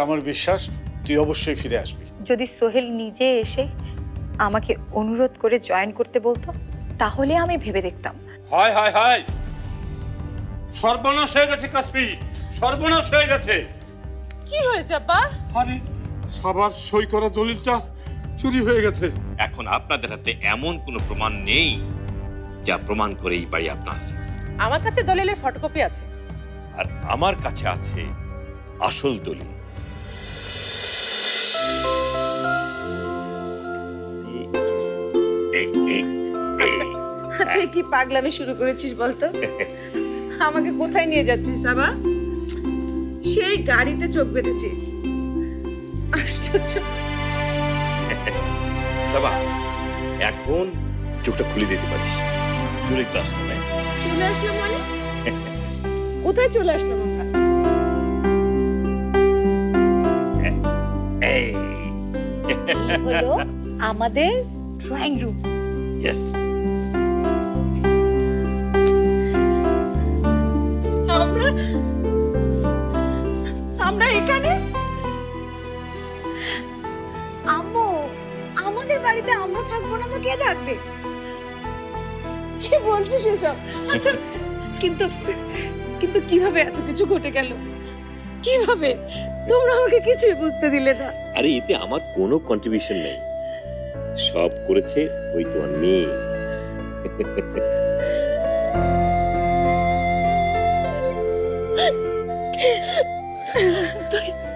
আমার বিশ্বাস তুই অবশ্যই ফিরে আসবি। যদি সোহেল নিজে এসে আমাকে অনুরোধ করে জয়েন করতে বলতো তাহলে আমি ভেবে দেখতাম। হায় হায় হায়, সর্বনাশ হয়ে গেছে কাসপি, সর্বনাশ হয়ে গেছে। কি হয়েছে আব্বা? আরে সাবার সই করা দলিলটা চুরি হয়ে গেছে। এখন আপনাদের হাতে এমন কোনো প্রমাণ নেই যা প্রমাণ করে এই বাড়ি আপনার। আমার কাছে দলিলের ফটোকপি আছে। আর আমার কাছে আছে আসল দলিল। আচ্ছা কি পাগলামি শুরু করেছিস বলতো? আমাকে কোথায় নিয়ে যাচ্ছিস সাবা? সেই গাড়িতে চোখ বেঁধেছিস। আশ্চর্য। সাবা, এখন চোখটা খুলে দিতে পারিস। চলে একটু আসলাম। চলে আসলাম মানে? কোথায় চলে আসলাম আমরা? এই হলো আমাদের ড্রয়িং রুম। ইয়েস, আমরা আমরা এখানে? আম্মু, আমাদের বাড়িতে আমরা থাকবো না তো কে থাকবে? কি বলছিস এসব? আচ্ছা কিন্তু কিন্তু কিভাবে এত কিছু ঘটে গেল? কিভাবে? তোমরা আমাকে কিছুই বুঝতে দিলে না। আরে এতে আমার কোনো কন্ট্রিবিউশন নেই, সব করেছে ওই তোমার মেয়ে।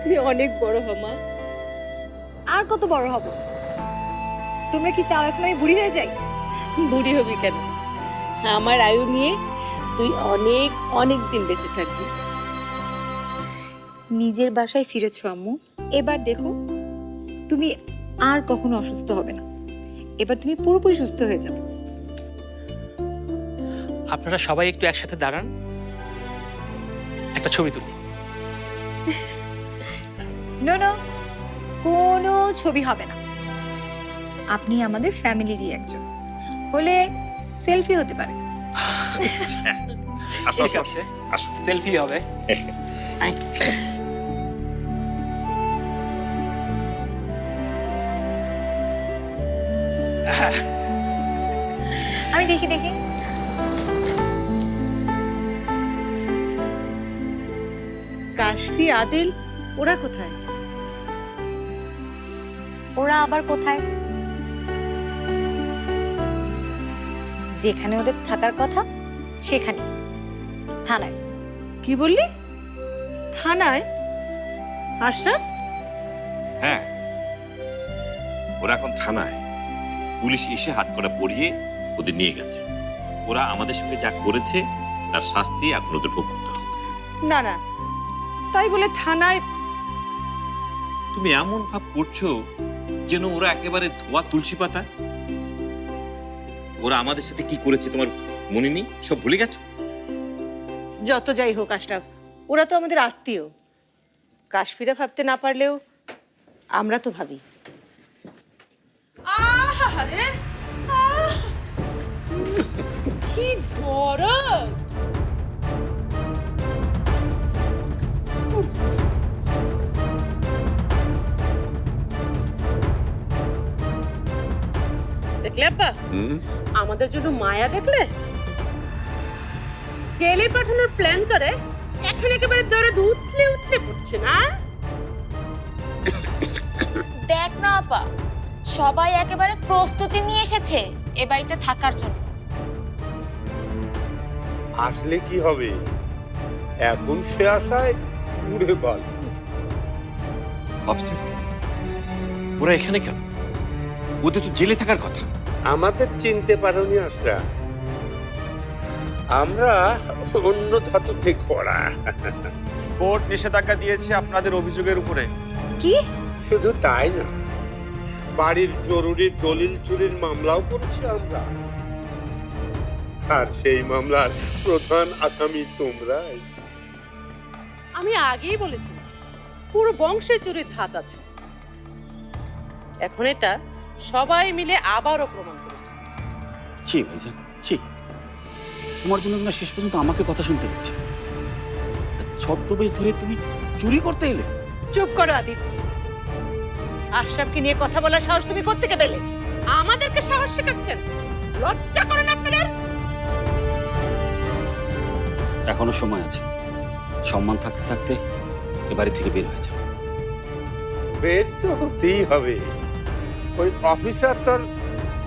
তুই অনেক বড় হ মা। আর কত বড় হব? তোমরা কি চাও এখন আমি বুড়ি হয়ে যাই? বুড়ি হবি কেন? আমার আয়ু নিয়ে তুই অনেক অনেক দিন বেঁচে থাকবি। নিজের বাসায় ফিরেছো আম্মু, এবার দেখো তুমি আর কখনো অসুস্থ হবে না। এবার তুমি পুরোপুরি সুস্থ হয়ে যাবে। আপনারা সবাই একটু একসাথে দাঁড়ান, একটা ছবি তুলি। নো নো, কোনো ছবি হবে না। আপনি আমাদের ফ্যামিলিরই একজন, হলে সেলফি হতে পারে। আসো ঠিক আছে, সেলফি হবে। আমি দেখি দেখি। কাশফি, আদিল ওরা কোথায়? ওরা আবার কোথায়? যেখানে ওদের থাকার কথা সেখানে, থানায়। কি বললি? থানায়? আশরাফ? হ্যাঁ, ওরা এখন থানায়। পুলিশ এসে হাত করা পরিয়ে ওদের নিয়ে গেছে। ওরা আমাদের সঙ্গে যা করেছে তার শাস্তি এখন ওদের ভোগ করতে হবে। না না, তাই বলে থানায়? তুমি এমন ভাব করছো যেন ওরা একেবারে ধোয়া তুলসী পাতা। ওরা আমাদের সাথে কি করেছে তোমার মনে নেই? সব ভুলে গেছো? যত যাই হোক আশরাফ, ওরা তো আমাদের আত্মীয়। কাশফিরা ভাবতে না পারলেও আমরা তো ভাবি। কি গরম! দেখলে আব্বা, আমাদের জন্য মায়া দেখলে? জেলে পাঠানোর প্ল্যান করে এখন একেবারে দৌড়ে উঠলে উঠলে পড়ছে না? দেখ না আপা, সবাই একেবারে প্রস্তুতি নিয়ে এসেছে এ বাড়িতে থাকার জন্য। আসলে কি হবে? এখন সে আশায় উড়ে বল। ভাবছি ওরা এখানে কেন? ওদের তো জেলে থাকার কথা। আমাদের চিনতে পারোনি আশরা, আমরা অন্য ধাতুতে করা। কোর্ট নিষেধাজ্ঞা দিয়েছে আপনাদের অভিযোগের উপরে। কি? শুধু তাই না, বাড়ির জরুরি দলিল চুরির মামলাও করেছি আমরা। আর সেই মামলার প্রধান আসামি তোমরাই। আমি আগেই বলেছিলাম পুরো বংশে চুরির ধাত আছে। এখন এটা সবাই মিলে আবারও প্রমাণ করেছে। ছি ভাইজান, ছি। তোমার জন্য না শেষ পর্যন্ত আমাকে কথা শুনতে হচ্ছে। ছদ্মবেশ ধরে তুমি চুরি করতে এলে? চুপ করো আদিল। আশরাফকে নিয়ে কথা বলার সাহস তুমি কোত্থেকে পেলে? আমাদেরকে সাহস শেখাচ্ছেন? লজ্জা করে না আপনাদের? এখনো সময় আছে, সম্মান থাকতে থাকতে এ বাড়ি থেকে বের হয়ে যাও। বের তো হতেই হবে। ওই অফিসার তোর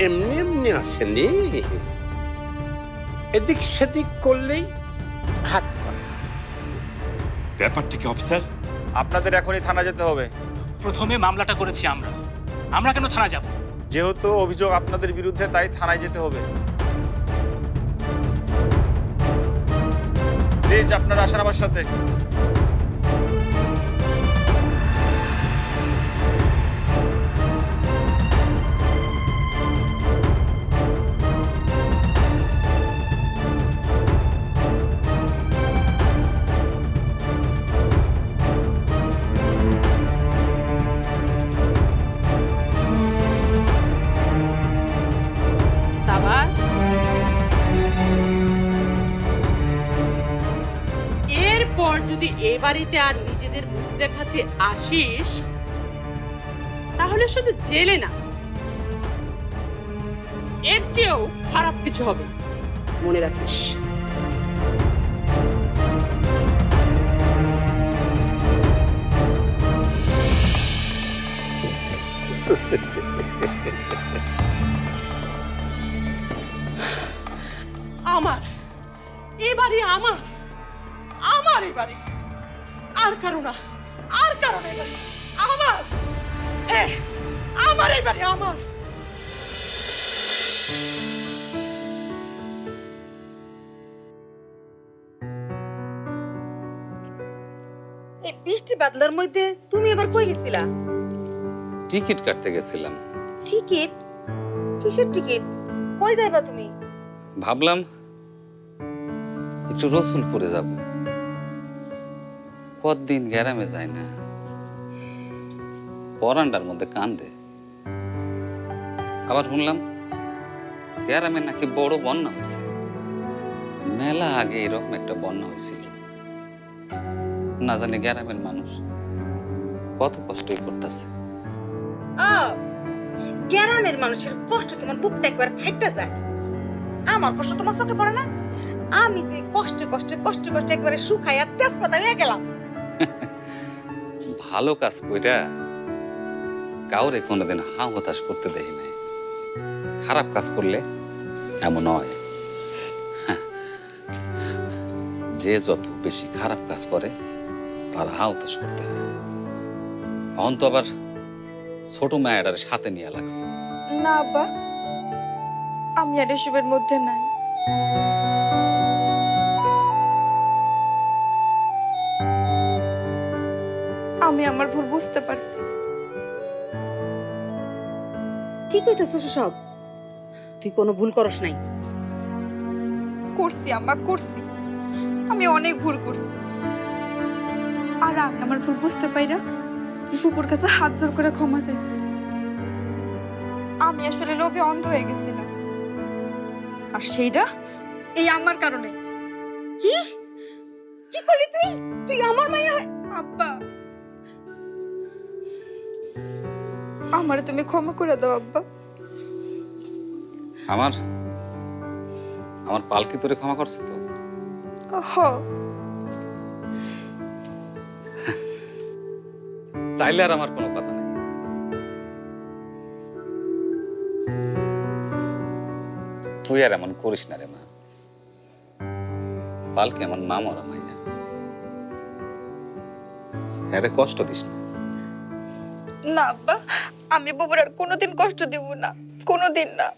এমনি এমনি আসেনি, এদিক সেদিক করলেই হাত করা। ব্যাপারটা কি অফিসার? আপনাদের এখনই থানা যেতে হবে। প্রথমে মামলাটা করেছি আমরা, আমরা কেন থানা যাব? যেহেতু অভিযোগ আপনাদের বিরুদ্ধে, তাই থানায় যেতে হবে। প্লিজ আপনারা আসেন আমার সাথে। সাবার, এরপর যদি এ বাড়িতে আর নিজেদের মুখ দেখাতে আসিস, তাহলে শুধু জেলে না, এর চেয়েও খারাপ কিছু হবে, মনে রাখিস। আমার এ বাড়ি, আমার আমার এ বাড়ি, আর কারো না, আর কারো না। এ বাড়ি আমার, হ্যাঁ আমার এই বাড়ি আমার। এই বৃষ্টি বাদলার মধ্যে তুমি এবার কই গেছিলা? টিকিট কাটতে গেছিলাম। টিকিট? কিসের টিকিট? কই যাইবা তুমি? ভাবলাম একটু রসুলপুরে যাব, কতদিন গ্রামে যায় না, পরান্ডার মধ্যে কান্দে। আবার শুনলাম গ্রামে নাকি বড় বন্যা হয়েছে, মেলা আগে এরকম একটা বন্যা হয়েছিল। না জানি গ্রামের মানুষ কত কষ্টই করতেছে। গ্রামের মানুষের কষ্ট তোমার বুকটা একবার ফাইটা যায়। আমার কষ্ট তোমার চোখে পড়ে না? আমি যে কষ্টে কষ্টে কষ্টে কষ্টে একবারে শুকাইয়া তেজপাতা হয়ে গেলাম। ভালো কাজ কইরা কাউরে কোনোদিন হাঁ হতাশ করতে দেখি নাই। খারাপ কাজ করলে এমন হয়, যে যত বেশি খারাপ কাজ করে তার হাঁ হতাশ করতে হয়। এখন তো আবার ছোট মায়ের সাথে নিয়ে লাগছে। না আব্বা, আমি আর এসবের মধ্যে নাই। আমি আমার ভুল বুঝতে পারছি। কি কইতেছস সব? তুই কোনো ভুল করস নাই? করছি আম্মা, করছি। আমি অনেক ভুল করছি। আর আমি আমার ভুল বুঝতে পাইরা বুবুর কাছে হাত জোর করে ক্ষমা চাইছি। আমি আসলে লোভে অন্ধ হয়ে গেছিলাম, আর সেইটা এই আমার কারণে। কি কি করলি তুই? তুই আমার মাইয়া? আব্বা, আমারে তুমি ক্ষমা করে দাও আব্বা। আমার আমার পালকি তোরে ক্ষমা করছে তো? হ। তাইলে আর আমার কোনো কথা নাই। তুই আর এমন করিস না রে মা। পালকি আমার মা মরা মাইয়া, হ্যাঁ রে, কষ্ট দিস না। না আব্বা, আমি বুবুর আর কোনোদিন কষ্ট দিব না, কোনোদিন না।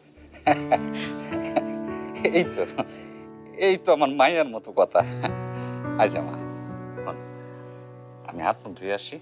এই তো এই তো আমার মায়ের মতো কথা। আচ্ছা মা, আমি হাত মুখ ধুয়ে আসি।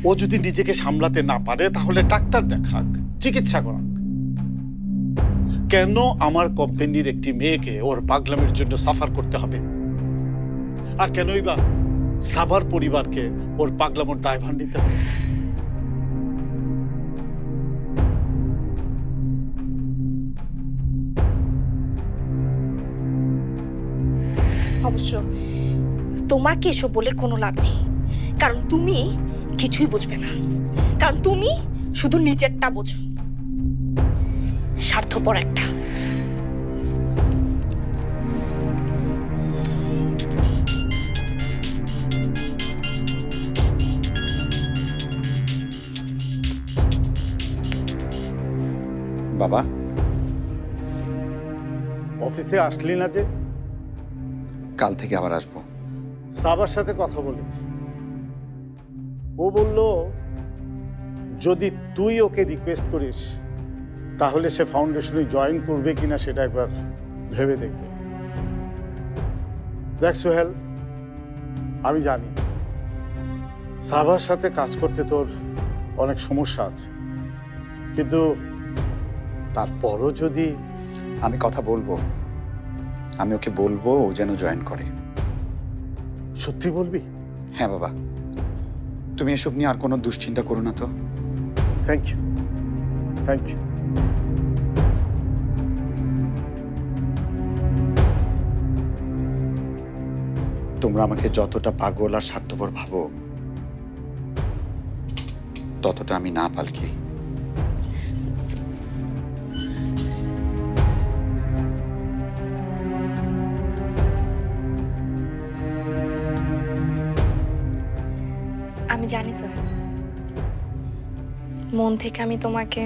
ও যদি নিজেকে সামলাতে না পারে তাহলে ডাক্তার দেখাক, চিকিৎসা করাক। কেন আমার কোম্পানির একটি মেয়েকে ওর পাগলামের জন্য সাফার করতে হবে? আর কেনই বা সাভার পরিবারকে ওর পাগলামোর দায়ভার নিতে হবে? অবশ্য তোমাকে এসব বলে কোনো লাভ নেই, কারণ তুমি কিছুই বুঝবে না, কারণ তুমি শুধু নিজেরটা বোঝো। স্বার্থপর একটা। বাবা, অফিসে আসলি না যে? কাল থেকে আবার আসবো। সাবার সাথে কথা বলেছি, ও বলল যদি তুই ওকে রিকোয়েস্ট করিস তাহলে সে ফাউন্ডেশনে জয়েন করবে কিনা সেটা একবার ভেবে দেখবে। দেখ সোহেল, আমি জানি সাবার সাথে কাজ করতে তোর অনেক সমস্যা আছে, কিন্তু তারপরও যদি আমি কথা বলবো, আমি ওকে বলবো ও যেন জয়েন করে। সত্যি বলবি? হ্যাঁ বাবা, তুমি এসব নিয়ে আর কোনো দুশ্চিন্তা করো না তো। Thank you, thank you. তোমরা আমাকে যতটা পাগল আর স্বার্থপর ভাবো, ততটা আমি না পালকি। আমি জানি সোহেল, মন থেকে আমি তোমাকে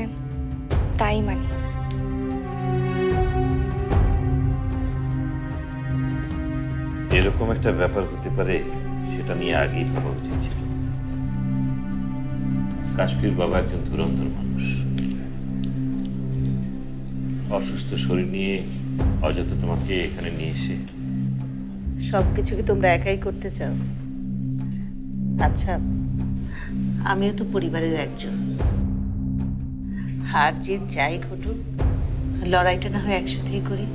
তাই মানি। এরকম একটা ব্যাপার হতে পারে সেটা নিয়ে আগেই ভাবা উচিত ছিল। কাশ্মীর বাবা একজন ধুরন্ধর মানুষ, অসুস্থ শরীর নিয়ে অযথা তোমাকে এখানে নিয়ে এসে সবকিছু কি তোমরা একাই করতে চাও? আচ্ছা, আমিও তো পরিবারের একজন। হার জিত যাই ঘটুক, লড়াইটা না হয় একসাথেই করি।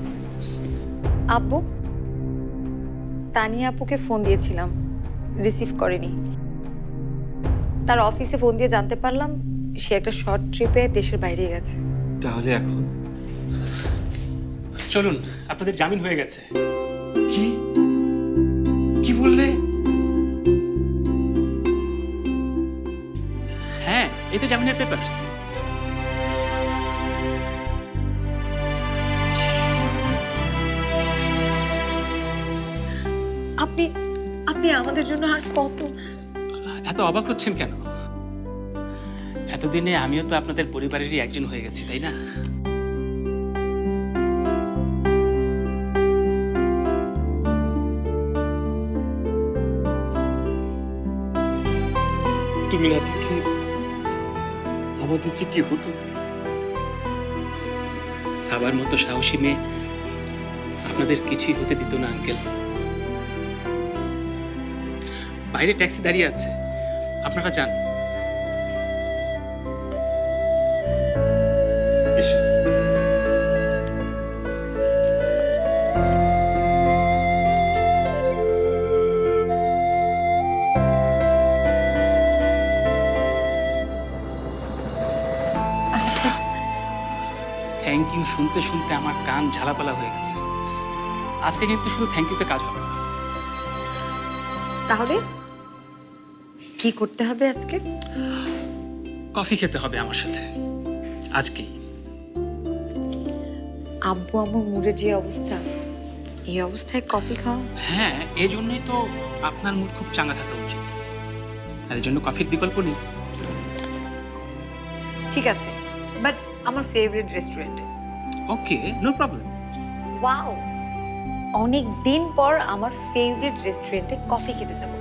আব্বু, তানিয়া আপুকে ফোন দিয়েছিলাম, রিসিভ করেনি। তার অফিসে ফোন দিয়ে জানতে পারলাম সে একটা শর্ট ট্রিপে দেশের বাইরে গেছে। তাহলে এখন চলুন, আপনাদের জামিন হয়ে গেছে। কি কি বললে? হ্যাঁ, এই তো জামিনের পেপারস। আপনি আপনি আমাদের জন্য আর কত। এত অবাক হচ্ছেন কেন? এতদিনে আমিও তো আপনাদের পরিবারেরই একজন হয়ে গেছি, তাই না? তুমি না থাকলে আমাদের যে কি হতো। সাবার মতো সাহসী মেয়ে আপনাদের কিছুই হতে দিত না আঙ্কেল। বাইরে ট্যাক্সি দাঁড়িয়ে আছে, আপনারা যান। এসো। থ্যাংক ইউ শুনতে শুনতে আমার কান ঝালাপালা হয়ে গেছে। আজকে কিন্তু শুধু থ্যাংক ইউতে কাজ হবে না। তাহলে কি করতে হবে আজকে? কফি খেতে হবে আমার সাথে আজকেই। আব্বু আম্মুর মুডের যে অবস্থা, এই অবস্থায় কফি খাওয়া? হ্যাঁ, এই জন্যই তো আপনার মুড খুব চাঙ্গা থাকা উচিত, আর এই জন্য কফির বিকল্প নেই। ঠিক আছে, বাট আমার ফেভারিট রেস্টুরেন্টে। ওকে, নো প্রবলেম। ওয়াও, অনেক দিন পর আমার ফেভারিট রেস্টুরেন্টে কফি খেতে যাব।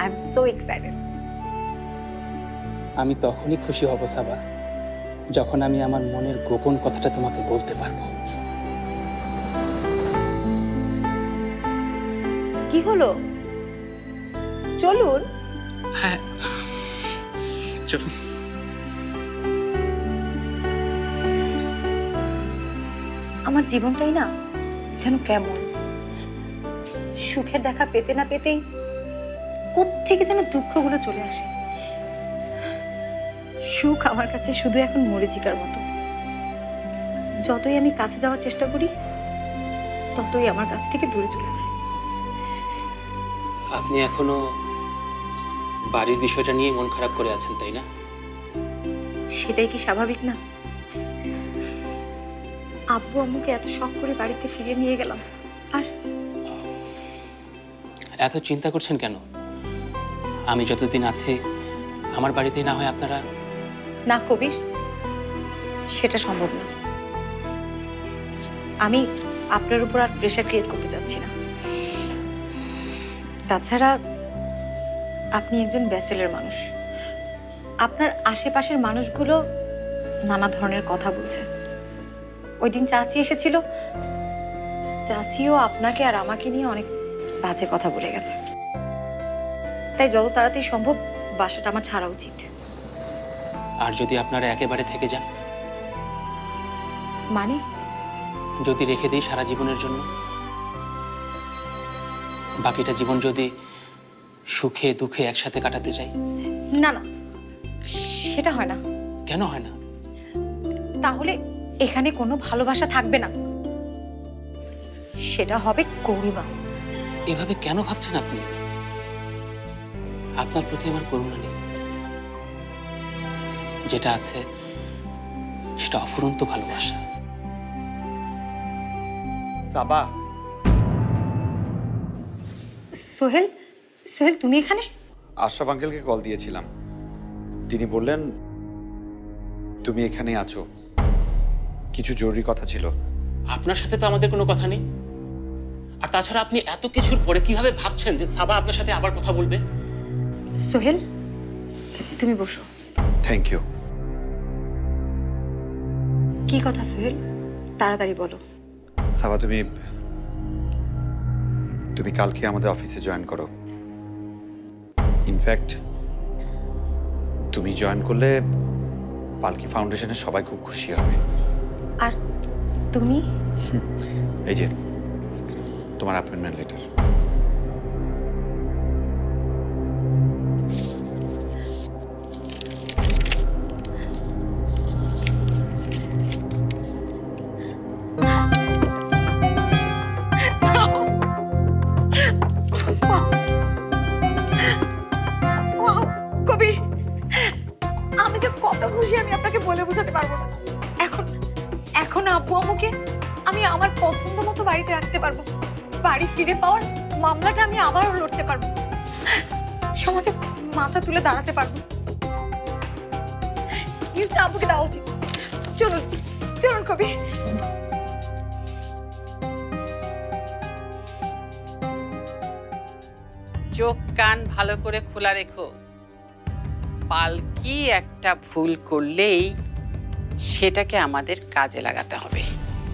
I am so excited. আমি তখনই খুশি হব সাবা, যখন আমি আমার মনের গোপন কথাটা তোমাকে বলতে পারবো। কি হলো? চলুন। হ্যাঁ, চলো। আমার জীবনটাই না যেন কেমন, সুখের দেখা পেতে না পেতেই কোত্থেকে যেন দুঃখগুলো চলে আসে। সুখ আমার কাছে শুধু এখন মরীচিকার মতো, যতই আমি কাছে যাওয়ার চেষ্টা করি ততই আমার কাছ থেকে দূরে চলে যায়। আপনি এখনো বাড়ির বিষয়টা নিয়ে মন খারাপ করে আছেন, তাই না? সেটাই কি স্বাভাবিক না? আব্বু আম্মুকে এত শখ করে বাড়িতে ফিরিয়ে নিয়ে গেলাম, আর এত চিন্তা করছেন কেন? আমি যতদিন আছি আমার বাড়িতেই না হয় আপনারা। না কবির, সেটা সম্ভব না। আমি আপনার উপর আর প্রেশার ক্রিয়েট করতে চাচ্ছি না। তাছাড়া আপনি একজন ব্যাচেলর মানুষ, আপনার আশেপাশের মানুষগুলো নানা ধরনের কথা বলছে। ওই দিন চাচি এসেছিল, চাচিও আপনাকে আর আমাকে নিয়ে অনেক বাজে কথা বলে গেছে। তাই যত তাড়াতাড়ি সম্ভব বাসাটা আমার ছাড়া উচিত। আর যদি আপনারা একেবারে থেকে যান, মানে যদি রেখে দিই সারা জীবনের জন্য, বাকিটা জীবন যদি সুখে দুঃখে একসাথে কাটাতে চাই? না না, সেটা হয় না। কেন হয় না? তাহলে এখানে কোনো ভালোবাসা থাকবে না, সেটা হবে করুণা। এভাবে কেন ভাবছেন আপনি? আপনার প্রতি আমার করুণা নেই, যেটা আছে সেটা অফুরন্ত ভালোবাসা। সাবা, সোহেল, সোহেল তুমি এখানে? আশরাফ আঙ্কেলকে কল দিয়েছিলাম, তিনি বললেন তুমি এখানে আছো, কিছু জরুরি কথা ছিল। আপনার সাথে তো আমাদের কোনো কথা নেই। আর তাছাড়া আপনি এত কিছুর পরে কিভাবে ভাবছেন যে সাবা আপনার সাথে আবার কথা বলবে? সোহেল তুমি বসো। Thank you. কি কথা সোহেল, তাড়াতাড়ি বলো। সাবা, তুমি কালকে আমাদের অফিসে জয়েন করো। ইনফ্যাক্ট তুমি জয়েন করলে পালকি ফাউন্ডেশনের সবাই খুব খুশি হবে। আর তুমি? এই যে তোমার অ্যাপয়েন্টমেন্ট লেটার। ওয়াও, কবির, আমি যে কত খুশি আমি আপনাকে বলে বোঝাতে পারবো না। এখন আব্বু আম্মুকে আমি আমার পছন্দ মতো বাড়িতে রাখতে পারবো। বাড়ি ফিরে পাওয়ার মামলাটা আমি আবারও লড়তে পারবো, সমাজে মাথা তুলে দাঁড়াতে পারবো। নিউজটা আব্বুকে দেওয়া উচিত। চলুন চলুন কবির। চোখ কান ভালো করে খোলা রেখো। পালকি একটা ভুল করলেই সেটাকে আমাদের কাজে লাগাতে হবে।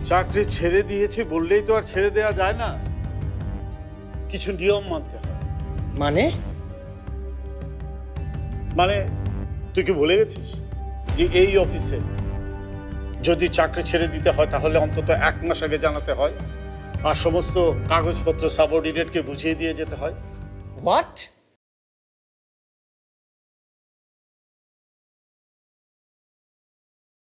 চাকরি ছেড়ে দিয়েছি বললেই তো আর ছেড়ে দেওয়া যায় না, কিছু নিয়ম মানতে হয়। মানে তুই কি ভুলে গেছিস যে এই অফিসে যদি চাকরি ছেড়ে দিতে হয় তাহলে অন্তত 1 মাস আগে জানাতে হয়, আর সমস্ত কাগজপত্র সাবঅর্ডিনেটকে বুঝিয়ে দিয়ে যেতে হয়। হোয়াট?